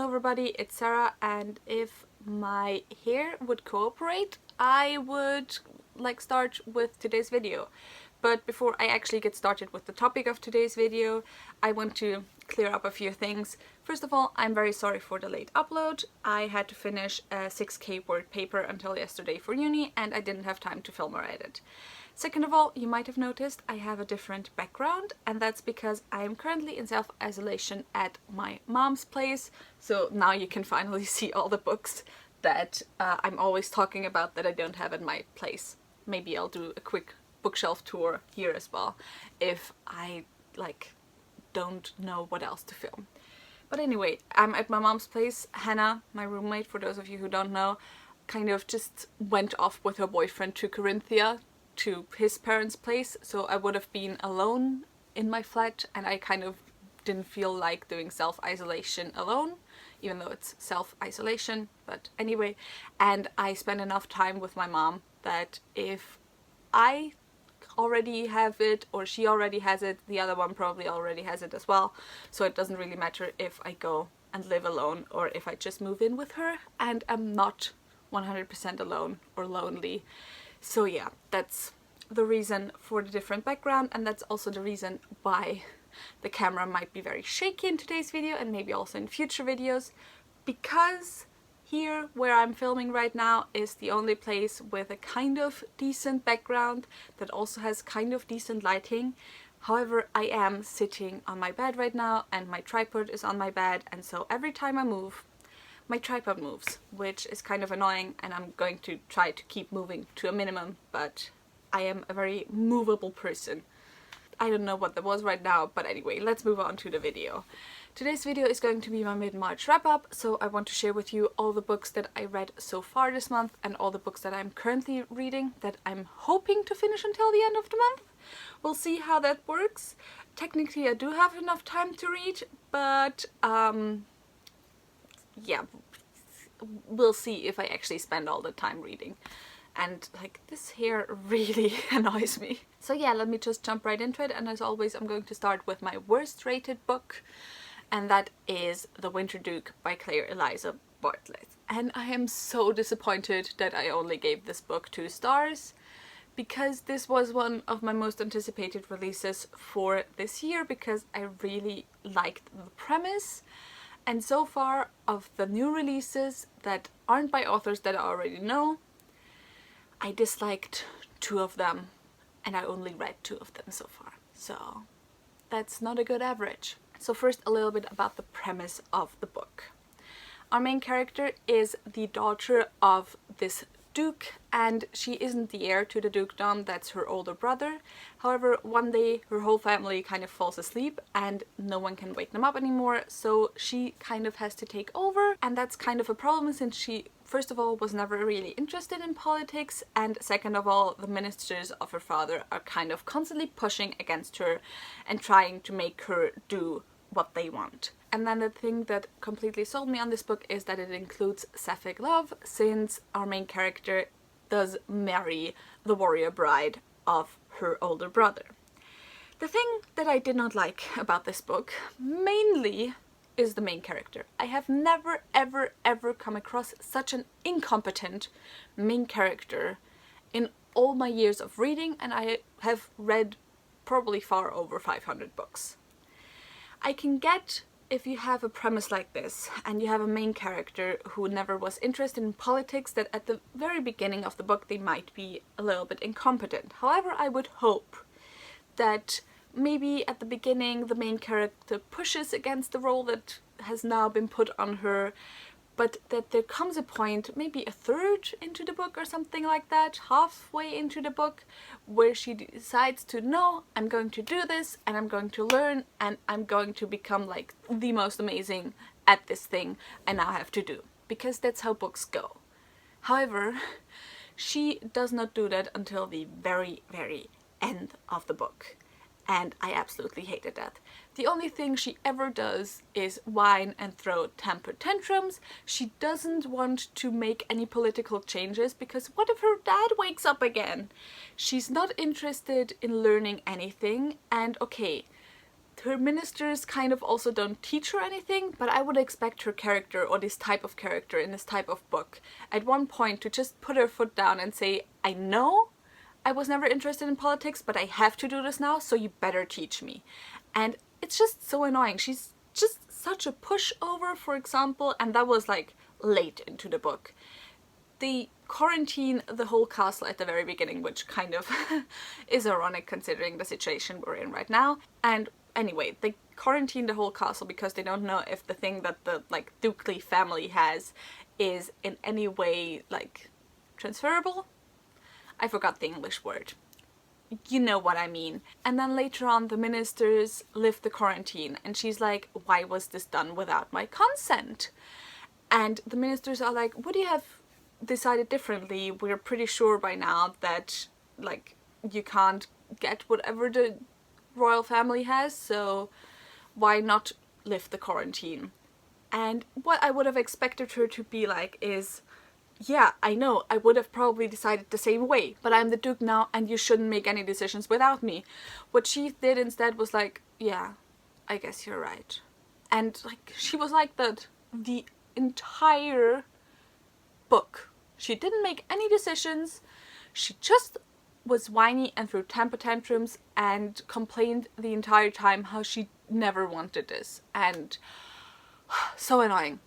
everybody, it's Sarah, and if my hair would cooperate, I would start with today's video. But before I actually get started with the topic of today's video, I want to clear up a few things. First of all, I'm very sorry for the late upload. I had to finish a 6K word paper until yesterday for uni, and I didn't have time to film or edit. Second of all, you might have noticed I have a different background, and that's because I am currently in self-isolation at my mom's place. So now you can finally see all the books that I'm always talking about that I don't have at my place. Maybe I'll do a quick bookshelf tour here as well if I don't know what else to film. But anyway, I'm at my mom's place. Hannah, my roommate, for those of you who don't know, kind of just went off with her boyfriend to Carinthia, to his parents' place, so I would have been alone in my flat, and I kind of didn't feel like doing self-isolation alone, even though it's self-isolation, but anyway. And I spent enough time with my mom that if I already have it or she already has it, the other one probably already has it as well, so it doesn't really matter if I go and live alone or if I just move in with her and I'm not 100% alone or lonely. So yeah, that's the reason for the different background, and that's also the reason why the camera might be very shaky in today's video and maybe also in future videos, because here where I'm filming right now is the only place with a kind of decent background that also has kind of decent lighting. However, I am sitting on my bed right now and my tripod is on my bed, and so every time I move, my tripod moves, which is kind of annoying, and I'm going to try to keep moving to a minimum, but I am a very movable person. I don't know what that was right now, but anyway, let's move on to the video. Today's video is going to be my mid-March wrap-up, so I want to share with you all the books that I read so far this month and all the books that I'm currently reading that I'm hoping to finish until the end of the month. We'll see how that works. Technically, I do have enough time to read, but yeah, we'll see if I actually spend all the time reading. And this hair really annoys me. So yeah, let me just jump right into it, and as always I'm going to start with my worst rated book, and that is The Winter Duke by Claire Eliza Bartlett. And I am so disappointed that I only gave this book 2 stars, because this was one of my most anticipated releases for this year, because I really liked the premise. And so far, of the new releases that aren't by authors that I already know, I disliked 2 of them, and I only read 2 of them so far. So that's not a good average. So first, a little bit about the premise of the book. Our main character is the daughter of this duke, and she isn't the heir to the dukedom, that's her older brother. However, one day her whole family kind of falls asleep and no one can wake them up anymore, so she kind of has to take over, and that's kind of a problem since she, first of all, was never really interested in politics, and second of all, the ministers of her father are kind of constantly pushing against her and trying to make her do what they want. And then the thing that completely sold me on this book is that it includes sapphic love, since our main character does marry the warrior bride of her older brother. The thing that I did not like about this book mainly is the main character. I have never ever come across such an incompetent main character in all my years of reading, and I have read probably far over 500 books. I can get if you have a premise like this and you have a main character who never was interested in politics, that at the very beginning of the book they might be a little bit incompetent. However, I would hope that maybe at the beginning the main character pushes against the role that has now been put on her, but that there comes a point, maybe a third into the book or something like that, halfway into the book, where she decides to, no, I'm going to do this and I'm going to learn and I'm going to become like the most amazing at this thing I now have to do, because that's how books go. However, she does not do that until the very end of the book, and I absolutely hated that. The only thing she ever does is whine and throw temper tantrums. She doesn't want to make any political changes, because what if her dad wakes up again? She's not interested in learning anything, and okay, her ministers kind of also don't teach her anything, but I would expect her character, or this type of character in this type of book, at one point to just put her foot down and say, I know I was never interested in politics, but I have to do this now, so you better teach me. And it's just so annoying. She's just such a pushover, for example, and that was like late into the book. They quarantine the whole castle at the very beginning, which kind of is ironic considering the situation we're in right now. And anyway, they quarantine the whole castle because they don't know if the thing that the like ducal family has is in any way like transferable. I forgot the English word. You know what I mean. And then later on the ministers lift the quarantine and she's like, why was this done without my consent? And the ministers are like, would you have decided differently? We're pretty sure by now that like you can't get whatever the royal family has, so why not lift the quarantine? And what I would have expected her to be like is, yeah, I know, I would have probably decided the same way, but I'm the Duke now and you shouldn't make any decisions without me. What she did instead was like, yeah, I guess you're right. And like, she was like that the entire book. She didn't make any decisions, she just was whiny and threw temper tantrums and complained the entire time how she never wanted this, and so annoying.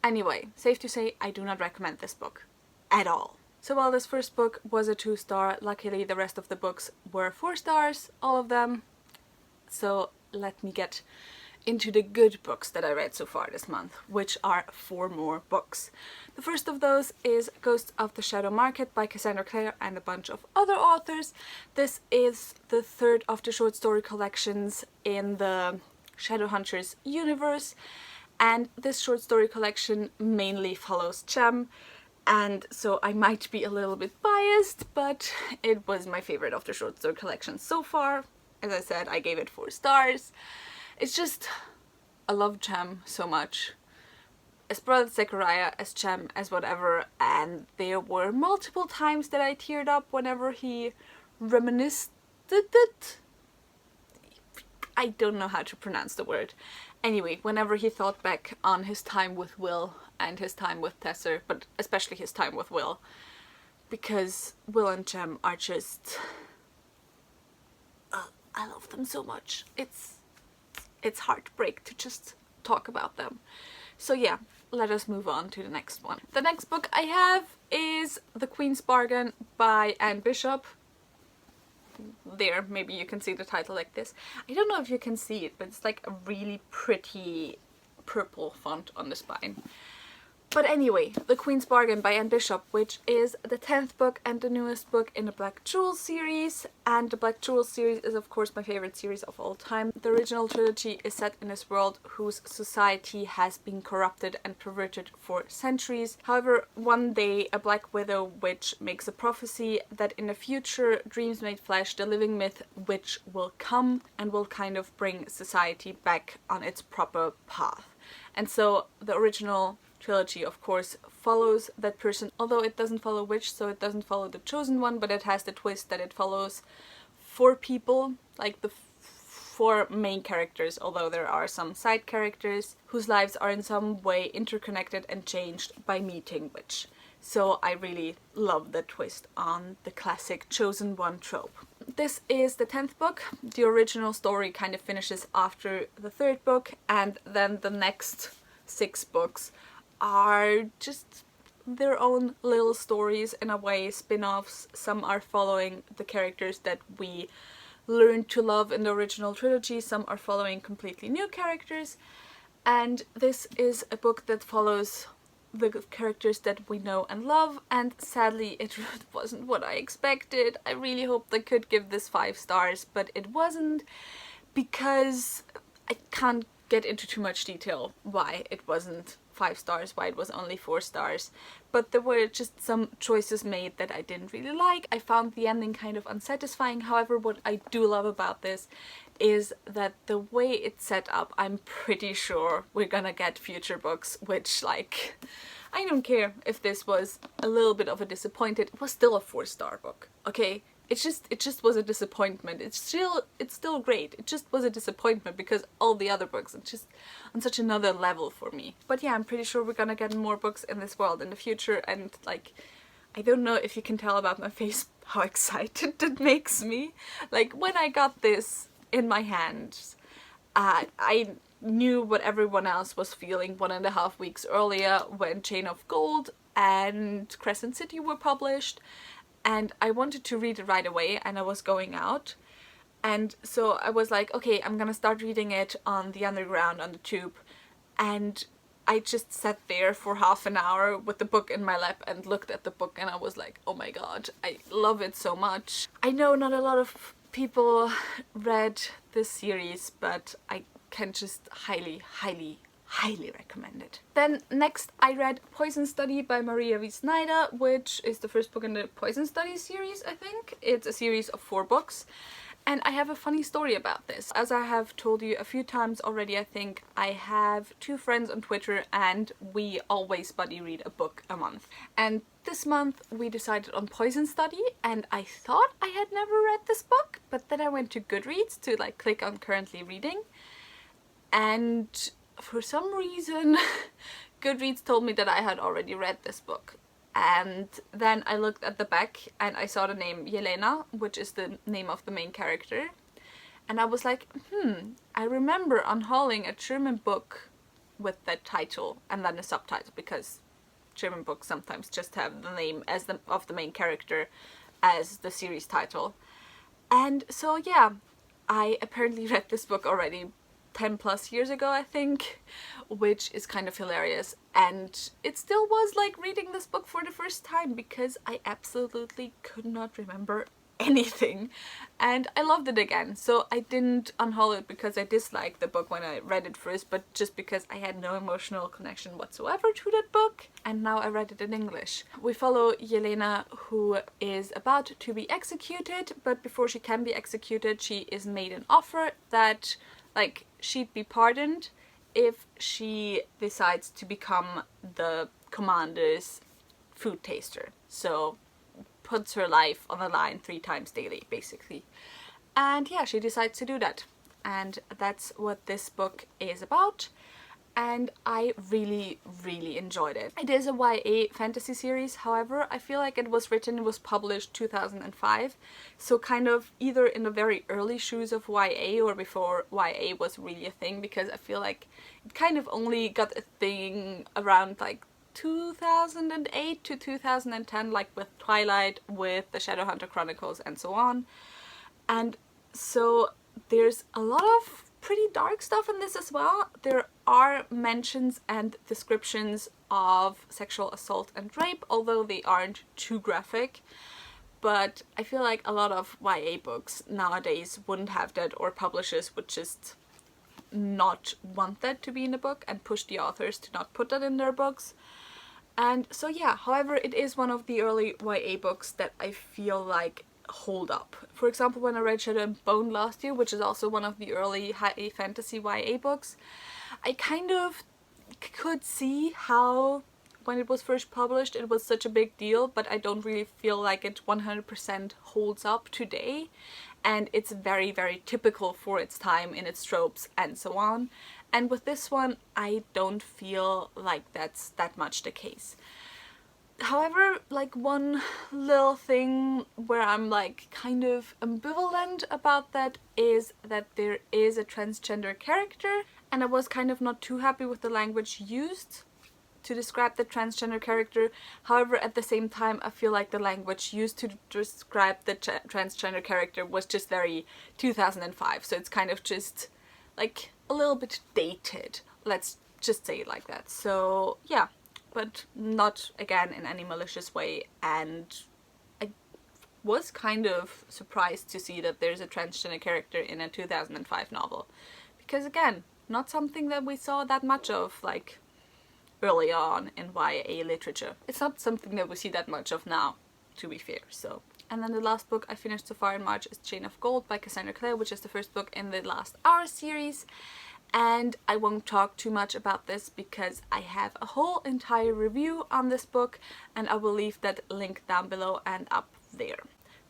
Anyway, safe to say, I do not recommend this book at all. So while this first book was a 2-star, luckily the rest of the books were 4 stars, all of them. So let me get into the good books that I read so far this month, which are 4 more books. The first of those is Ghosts of the Shadow Market by Cassandra Clare and a bunch of other authors. This is the 3rd of the short story collections in the Shadowhunters universe, and this short story collection mainly follows Chem, and so I might be a little bit biased, but it was my favorite of the short story collection so far. As I said, I gave it 4 stars. It's just, I love Chem so much. As Brother Zechariah, as Chem, as whatever, and there were multiple times that I teared up whenever he reminisced it. I don't know how to pronounce the word. Anyway, whenever he thought back on his time with Will and his time with Tesser, but especially his time with Will, because Will and Chem are just, I love them so much. It's heartbreak to just talk about them. So yeah, let us move on to the next one. The next book I have is The Queen's Bargain by Anne Bishop. There, maybe you can see the title like this. I don't know if you can see it, but it's like a really pretty purple font on the spine. But anyway, The Queen's Bargain by Anne Bishop, which is the 10th book and the newest book in the Black Jewel series. And the Black Jewel series is of course my favorite series of all time. The original trilogy is set in this world whose society has been corrupted and perverted for centuries. However, one day a Black Widow witch makes a prophecy that in the future, dreams made flesh, the living myth witch, will come and will kind of bring society back on its proper path. And so the original trilogy of course follows that person, although it doesn't follow witch, so it doesn't follow the chosen one, but it has the twist that it follows 4 people, like the 4 main characters, although there are some side characters whose lives are in some way interconnected and changed by meeting witch. So I really love the twist on the classic chosen one trope. This is the 10th book. The original story kind of finishes after the 3rd book, and then the next 6 books are just their own little stories in a way, spin-offs. Some are following the characters that we learned to love in the original trilogy, some are following completely new characters, and this is a book that follows the characters that we know and love, and sadly it wasn't what I expected. I really hoped I could give this 5 stars, but it wasn't, because I can't get into too much detail why it wasn't 5 stars, why it was only 4 stars, but there were just some choices made that I didn't really like. I found the ending kind of unsatisfying. However, what I do love about this is that the way it's set up, I'm pretty sure we're gonna get future books, which, like, I don't care if this was a little bit of a disappointed, it was still a 4-star book, okay? it just was a disappointment. It's still great. It just was a disappointment because all the other books are just on such another level for me. But yeah, I'm pretty sure we're gonna get more books in this world in the future, and like, I don't know if you can tell about my face how excited it makes me. Like, when I got this in my hands, I knew what everyone else was feeling 1.5 weeks earlier when Chain of Gold and Crescent City were published, and I wanted to read it right away, and I was going out, and so I was like, okay, I'm gonna start reading it on the underground, on the tube, and I just sat there for half an hour with the book in my lap and looked at the book, and I was like, oh my god, I love it so much. I know not a lot of people read this series, but I can just highly recommend it. Then next I read Poison Study by Maria V. Snyder, which is the first book in the Poison Study series, I think. It's a series of 4 books. And I have a funny story about this. As I have told you a few times already, I think, I have 2 friends on Twitter and we always buddy read a book a month. And this month we decided on Poison Study, and I thought I had never read this book, but then I went to Goodreads to like click on currently reading, and for some reason Goodreads told me that I had already read this book. And then I looked at the back and I saw the name Yelena, which is the name of the main character. And I was like, I remember unhauling a German book with that title and then a subtitle, because German books sometimes just have the name as of the main character as the series title. And so yeah, I apparently read this book already 10 plus years ago, I think, which is kind of hilarious. And it still was like reading this book for the first time because I absolutely could not remember anything, and I loved it again. So I didn't unhaul it because I disliked the book when I read it first, but just because I had no emotional connection whatsoever to that book, and now I read it in English. We follow Yelena, who is about to be executed, but before she can be executed she is made an offer that like she'd be pardoned if she decides to become the commander's food taster. So puts her life on the line 3 times daily, basically. And yeah, she decides to do that. And that's what this book is about. And I really enjoyed it. It is a YA fantasy series, however, I feel like it was published 2005, so kind of either in the very early shoes of YA or before YA was really a thing, because I feel like it kind of only got a thing around like 2008 to 2010, like with Twilight, with the Shadowhunter Chronicles and so on. And so there's a lot of pretty dark stuff in this as well. There are mentions and descriptions of sexual assault and rape, although they aren't too graphic. But I feel like a lot of YA books nowadays wouldn't have that, or publishers would just not want that to be in the book and push the authors to not put that in their books. And so yeah, however, it is one of the early YA books that I feel like hold up. For example, when I read Shadow and Bone last year, which is also one of the early high fantasy YA books, I kind of could see how when it was first published it was such a big deal, but I don't really feel like it 100% holds up today, and it's very typical for its time in its tropes and so on. And with this one I don't feel like that's that much the case. However, like one little thing where I'm like kind of ambivalent about that is that there is a transgender character, and I was kind of not too happy with the language used to describe the transgender character. However, at the same time I feel like the language used to describe the transgender character was just very 2005, so it's kind of just like a little bit dated, let's just say it like that. So yeah, but not, again, in any malicious way, and I was kind of surprised to see that there's a transgender character in a 2005 novel, because again, not something that we saw that much of like early on in YA literature. It's not something that we see that much of now, to be fair. So, and then the last book I finished so far in March is Chain of Gold by Cassandra Clare, which is the first book in the Last Hour series. And I won't talk too much about this because I have a whole entire review on this book, and I will leave that link down below and up there.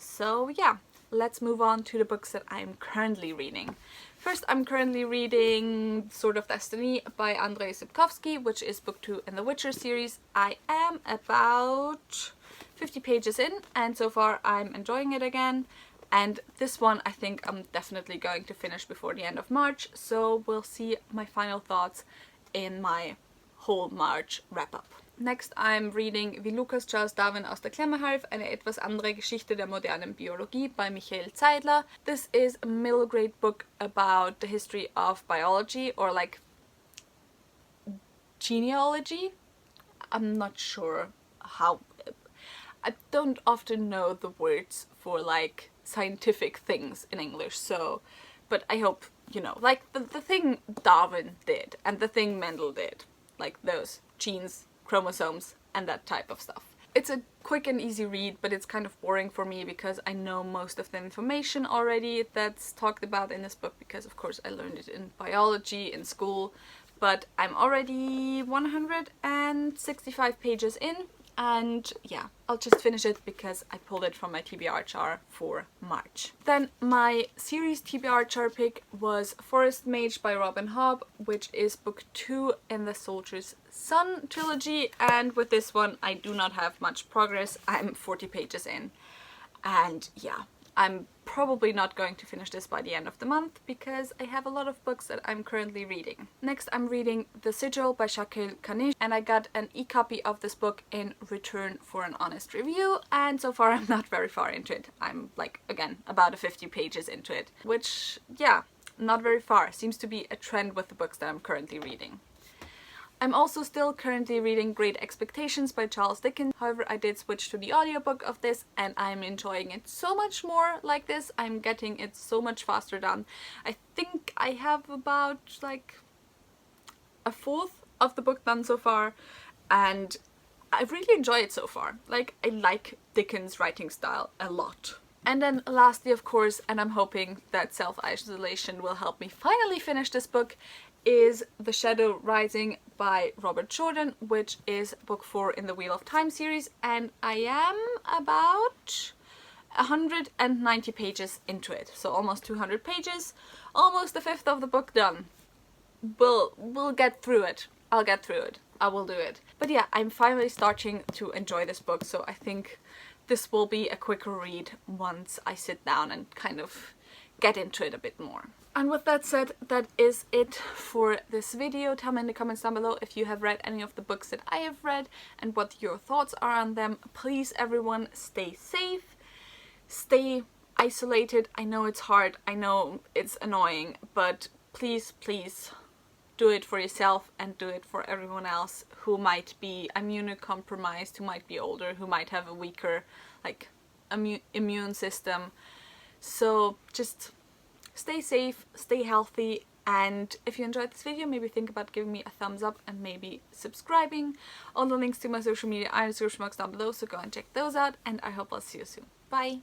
So yeah, let's move on to the books that I'm currently reading. First, I'm currently reading Sword of Destiny by Andrzej Sapkowski, which is book 2 in the Witcher series. I am about 50 pages in, and so far I'm enjoying it again. And this one I think I'm definitely going to finish before the end of March, so we'll see my final thoughts in my whole March wrap-up. Next, I'm reading Wie Lukas Charles Darwin aus der Klemme half, eine etwas andere Geschichte der modernen Biologie by Michael Zeidler. This is a middle grade book about the history of biology, or like genealogy. I'm not sure how. I don't often know the words for like scientific things in English, so, but I hope you know, like the thing Darwin did and the thing Mendel did, like those genes, chromosomes, and that type of stuff. It's a quick and easy read, but it's kind of boring for me because I know most of the information already that's talked about in this book, because of course I learned it in biology in school, but I'm already 165 pages in, and yeah, I'll just finish it because I pulled it from my TBR jar for March. Then my series TBR jar pick was Forest Mage by Robin Hobb, which is book 2 in the Soldier's Son trilogy, and with this one I do not have much progress. I'm 40 pages in, and yeah, I'm probably not going to finish this by the end of the month because I have a lot of books that I'm currently reading. Next, I'm reading The Sigil by Sigil, and I got an e-copy of this book in return for an honest review, and so far I'm not very far into it. I'm like, again, about 50 pages into it, which, yeah, not very far. Seems to be a trend with the books that I'm currently reading. I'm also still currently reading Great Expectations by Charles Dickens. However, I did switch to the audiobook of this and I'm enjoying it so much more like this. I'm getting it so much faster done. I think I have about like a fourth of the book done so far, and I really enjoy it so far. Like, I like Dickens' writing style a lot. And then lastly, of course, and I'm hoping that self-isolation will help me finally finish this book, is The Shadow Rising by Robert Jordan, which is book 4 in the Wheel of Time series, and I am about 190 pages into it, so almost 200 pages, almost a fifth of the book done. We'll get through it. I'll get through it. I will do it. But yeah, I'm finally starting to enjoy this book, so I think this will be a quicker read once I sit down and kind of get into it a bit more. And with that said, that is it for this video. Tell me in the comments down below if you have read any of the books that I have read and what your thoughts are on them. Please, everyone, stay safe, stay isolated. I know it's hard, I know it's annoying, but please, please do it for yourself and do it for everyone else who might be immunocompromised, who might be older, who might have a weaker like immune system. So just stay safe, stay healthy, and if you enjoyed this video, maybe think about giving me a thumbs up and maybe subscribing. All the links to my social media are in the description box down below, so go and check those out, and I hope I'll see you soon. Bye!